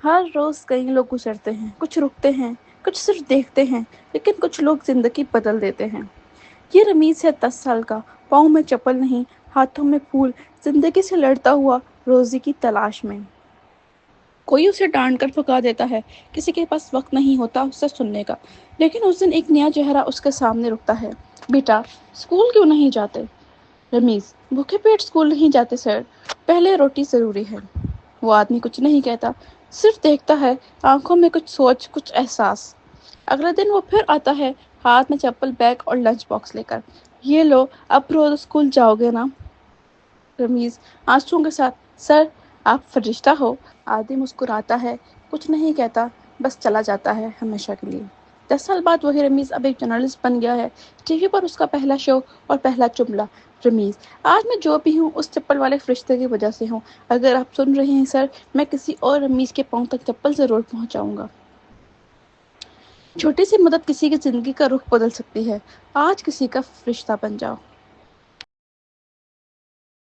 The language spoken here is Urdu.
ہر روز کئی لوگ گزرتے ہیں، کچھ رکتے ہیں، کچھ صرف دیکھتے ہیں، لیکن کچھ لوگ زندگی بدل دیتے ہیں۔ یہ رمیز ہے 10 سال کا، پاؤں میں چپل نہیں، ہاتھوں میں پھول، زندگی سے لڑتا ہوا، روزی کی تلاش میں۔ کوئی اسے ڈانٹ کر بھگا دیتا ہے، کسی کے پاس وقت نہیں ہوتا اسے سننے کا، لیکن اس دن ایک نیا چہرہ اس کے سامنے رکتا ہے۔ بیٹا، اسکول کیوں نہیں جاتے؟ رمیز، بھوکے پیٹ اسکول نہیں جاتے سر، پہلے روٹی ضروری ہے۔ وہ آدمی کچھ نہیں کہتا، صرف دیکھتا ہے، آنکھوں میں کچھ سوچ، کچھ احساس۔ اگلے دن وہ پھر آتا ہے، ہاتھ میں چپل، بیگ اور لنچ باکس لے کر۔ یہ لو، اب روز اسکول جاؤ گے نا؟ رمیز آنسوؤں کے ساتھ، سر آپ فرشتہ ہو۔ آدمی مسکراتا ہے، کچھ نہیں کہتا، بس چلا جاتا ہے ہمیشہ کے لیے۔ 10 سال بعد وہی رمیز اب ایک جرنلسٹ بن گیا ہے۔ ٹی وی پر اس کا پہلا شو اور پہلا جملہ، رمیز، آج میں جو بھی ہوں اس چپل والے فرشتے کی وجہ سے ہوں۔ اگر آپ سن رہے ہیں سر، میں کسی اور رمیز کے پاؤں تک چپل ضرور پہنچاؤں گا۔ چھوٹی سی مدد کسی کی زندگی کا رخ بدل سکتی ہے۔ آج کسی کا فرشتہ بن جاؤ۔